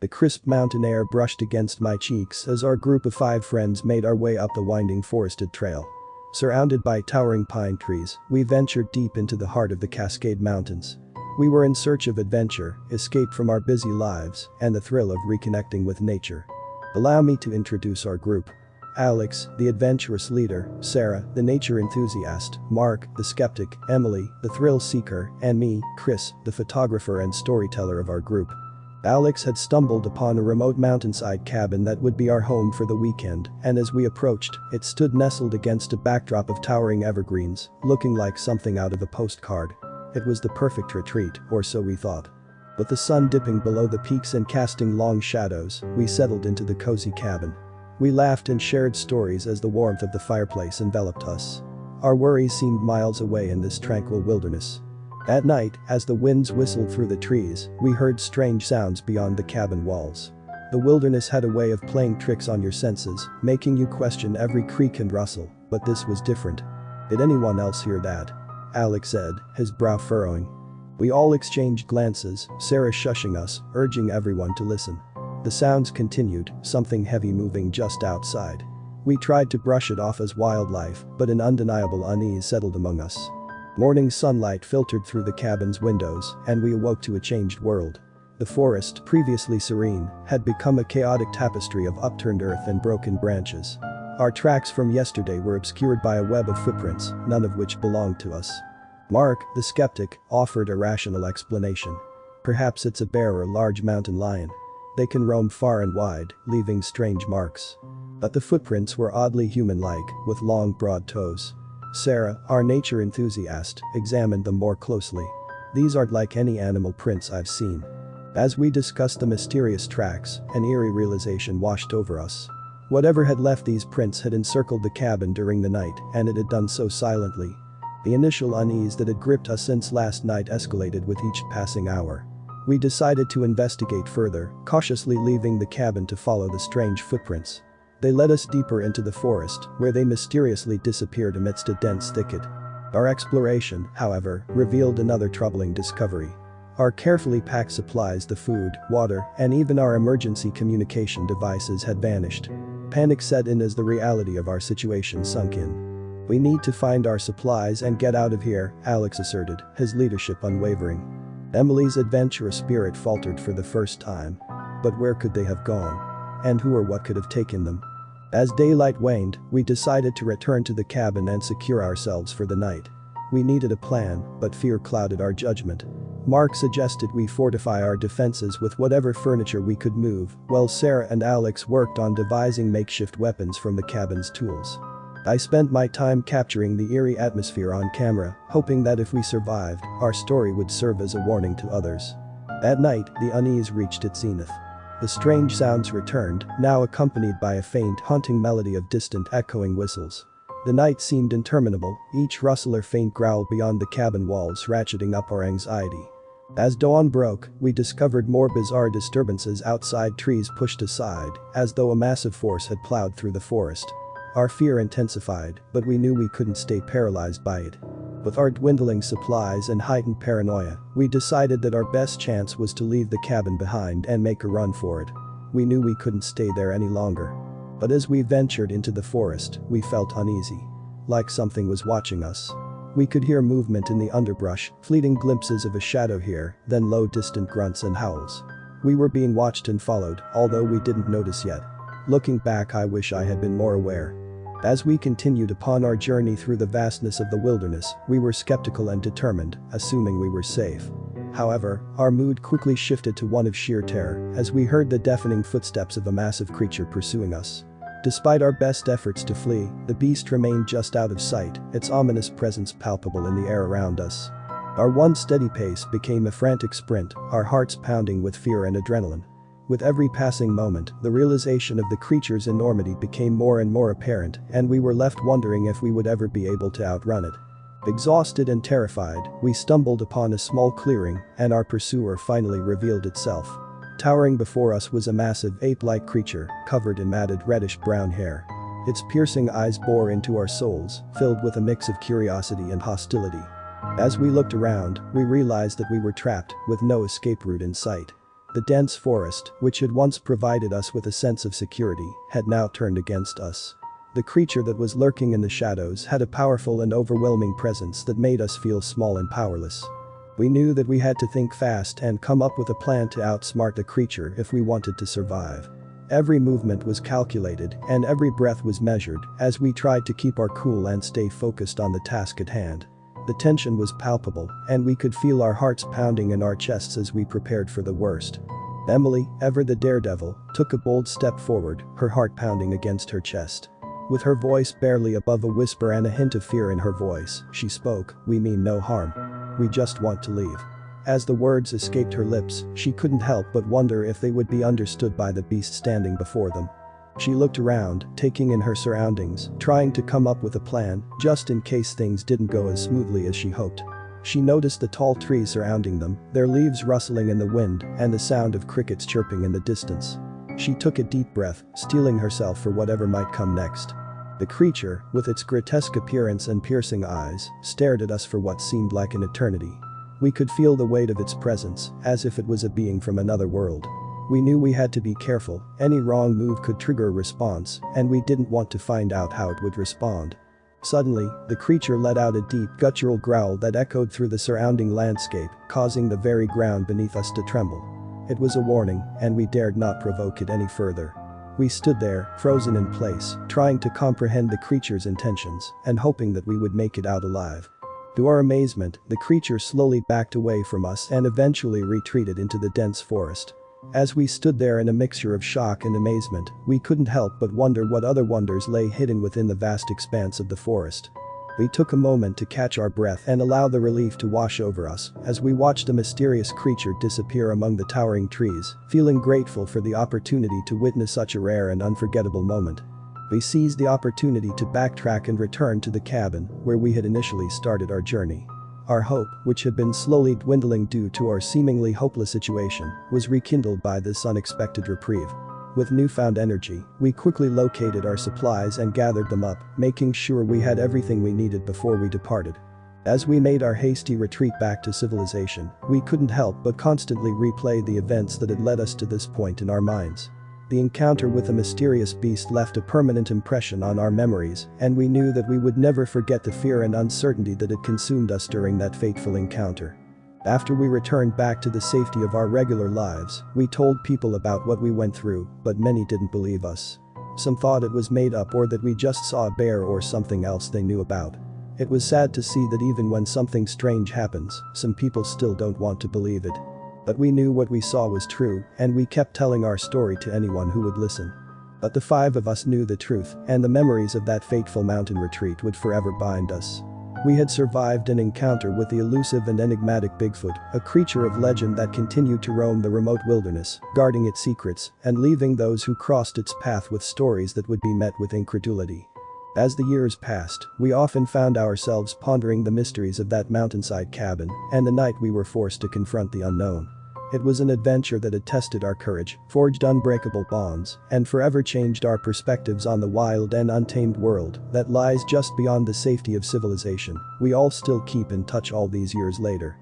The crisp mountain air brushed against my cheeks as our group of 5 friends made our way up the winding forested trail. Surrounded by towering pine trees, we ventured deep into the heart of the Cascade Mountains. We were in search of adventure, escape from our busy lives, and the thrill of reconnecting with nature. Allow me to introduce our group. Alex, the adventurous leader, Sarah, the nature enthusiast, Mark, the skeptic, Emily, the thrill seeker, and me, Chris, the photographer and storyteller of our group. Alex had stumbled upon a remote mountainside cabin that would be our home for the weekend, and as we approached, it stood nestled against a backdrop of towering evergreens, looking like something out of a postcard. It was the perfect retreat, or so we thought. With the sun dipping below the peaks and casting long shadows, we settled into the cozy cabin. We laughed and shared stories as the warmth of the fireplace enveloped us. Our worries seemed miles away in this tranquil wilderness. At night, as the winds whistled through the trees, we heard strange sounds beyond the cabin walls. The wilderness had a way of playing tricks on your senses, making you question every creak and rustle, but this was different. Did anyone else hear that? Alex said, his brow furrowing. We all exchanged glances, Sarah shushing us, urging everyone to listen. The sounds continued, something heavy moving just outside. We tried to brush it off as wildlife, but an undeniable unease settled among us. Morning sunlight filtered through the cabin's windows, and we awoke to a changed world. The forest, previously serene, had become a chaotic tapestry of upturned earth and broken branches. Our tracks from yesterday were obscured by a web of footprints, none of which belonged to us. Mark, the skeptic, offered a rational explanation. Perhaps it's a bear or large mountain lion. They can roam far and wide, leaving strange marks. But the footprints were oddly human-like, with long, broad toes. Sarah, our nature enthusiast, examined them more closely. These aren't like any animal prints I've seen. As we discussed the mysterious tracks, an eerie realization washed over us. Whatever had left these prints had encircled the cabin during the night, and it had done so silently. The initial unease that had gripped us since last night escalated with each passing hour. We decided to investigate further, cautiously leaving the cabin to follow the strange footprints. They led us deeper into the forest, where they mysteriously disappeared amidst a dense thicket. Our exploration, however, revealed another troubling discovery. Our carefully packed supplies, the food, water, and even our emergency communication devices had vanished. Panic set in as the reality of our situation sunk in. We need to find our supplies and get out of here, Alex asserted, his leadership unwavering. Emily's adventurous spirit faltered for the first time. But where could they have gone? And who or what could have taken them? As daylight waned, we decided to return to the cabin and secure ourselves for the night. We needed a plan, but fear clouded our judgment. Mark suggested we fortify our defenses with whatever furniture we could move, while Sarah and Alex worked on devising makeshift weapons from the cabin's tools. I spent my time capturing the eerie atmosphere on camera, hoping that if we survived, our story would serve as a warning to others. That night, the unease reached its zenith. The strange sounds returned, now accompanied by a faint, haunting melody of distant, echoing whistles. The night seemed interminable, each rustle or faint growl beyond the cabin walls ratcheting up our anxiety. As dawn broke, we discovered more bizarre disturbances outside, trees pushed aside, as though a massive force had plowed through the forest. Our fear intensified, but we knew we couldn't stay paralyzed by it. With our dwindling supplies and heightened paranoia, we decided that our best chance was to leave the cabin behind and make a run for it. We knew we couldn't stay there any longer. But as we ventured into the forest, we felt uneasy. Like something was watching us. We could hear movement in the underbrush, fleeting glimpses of a shadow here, then low distant grunts and howls. We were being watched and followed, although we didn't notice yet. Looking back, I wish I had been more aware. As we continued upon our journey through the vastness of the wilderness, we were skeptical and determined, assuming we were safe. However, our mood quickly shifted to one of sheer terror as we heard the deafening footsteps of a massive creature pursuing us. Despite our best efforts to flee, the beast remained just out of sight, its ominous presence palpable in the air around us. Our once steady pace became a frantic sprint, our hearts pounding with fear and adrenaline. With every passing moment, the realization of the creature's enormity became more and more apparent, and we were left wondering if we would ever be able to outrun it. Exhausted and terrified, we stumbled upon a small clearing, and our pursuer finally revealed itself. Towering before us was a massive ape-like creature, covered in matted reddish-brown hair. Its piercing eyes bore into our souls, filled with a mix of curiosity and hostility. As we looked around, we realized that we were trapped, with no escape route in sight. The dense forest, which had once provided us with a sense of security, had now turned against us. The creature that was lurking in the shadows had a powerful and overwhelming presence that made us feel small and powerless. We knew that we had to think fast and come up with a plan to outsmart the creature if we wanted to survive. Every movement was calculated and every breath was measured as we tried to keep our cool and stay focused on the task at hand. The tension was palpable and we could feel our hearts pounding in our chests as we prepared for the worst. Emily, ever the daredevil, took a bold step forward, her heart pounding against her chest. With her voice barely above a whisper and a hint of fear in her voice, she spoke, "We mean no harm. We just want to leave." As the words escaped her lips, she couldn't help but wonder if they would be understood by the beast standing before them. She looked around, taking in her surroundings, trying to come up with a plan, just in case things didn't go as smoothly as she hoped. She noticed the tall trees surrounding them, their leaves rustling in the wind, and the sound of crickets chirping in the distance. She took a deep breath, steeling herself for whatever might come next. The creature, with its grotesque appearance and piercing eyes, stared at us for what seemed like an eternity. We could feel the weight of its presence, as if it was a being from another world. We knew we had to be careful, any wrong move could trigger a response, and we didn't want to find out how it would respond. Suddenly, the creature let out a deep, guttural growl that echoed through the surrounding landscape, causing the very ground beneath us to tremble. It was a warning, and we dared not provoke it any further. We stood there, frozen in place, trying to comprehend the creature's intentions and hoping that we would make it out alive. To our amazement, the creature slowly backed away from us and eventually retreated into the dense forest. As we stood there in a mixture of shock and amazement, we couldn't help but wonder what other wonders lay hidden within the vast expanse of the forest. We took a moment to catch our breath and allow the relief to wash over us as we watched the mysterious creature disappear among the towering trees, feeling grateful for the opportunity to witness such a rare and unforgettable moment. We seized the opportunity to backtrack and return to the cabin where we had initially started our journey. Our hope, which had been slowly dwindling due to our seemingly hopeless situation, was rekindled by this unexpected reprieve. With newfound energy, we quickly located our supplies and gathered them up, making sure we had everything we needed before we departed. As we made our hasty retreat back to civilization, we couldn't help but constantly replay the events that had led us to this point in our minds. The encounter with the mysterious beast left a permanent impression on our memories, and we knew that we would never forget the fear and uncertainty that had consumed us during that fateful encounter. After we returned back to the safety of our regular lives, we told people about what we went through, but many didn't believe us. Some thought it was made up or that we just saw a bear or something else they knew about. It was sad to see that even when something strange happens, some people still don't want to believe it. But we knew what we saw was true, and we kept telling our story to anyone who would listen. But the five of us knew the truth, and the memories of that fateful mountain retreat would forever bind us. We had survived an encounter with the elusive and enigmatic Bigfoot, a creature of legend that continued to roam the remote wilderness, guarding its secrets and leaving those who crossed its path with stories that would be met with incredulity. As the years passed, we often found ourselves pondering the mysteries of that mountainside cabin and the night we were forced to confront the unknown. It was an adventure that had tested our courage, forged unbreakable bonds, and forever changed our perspectives on the wild and untamed world that lies just beyond the safety of civilization. We all still keep in touch all these years later.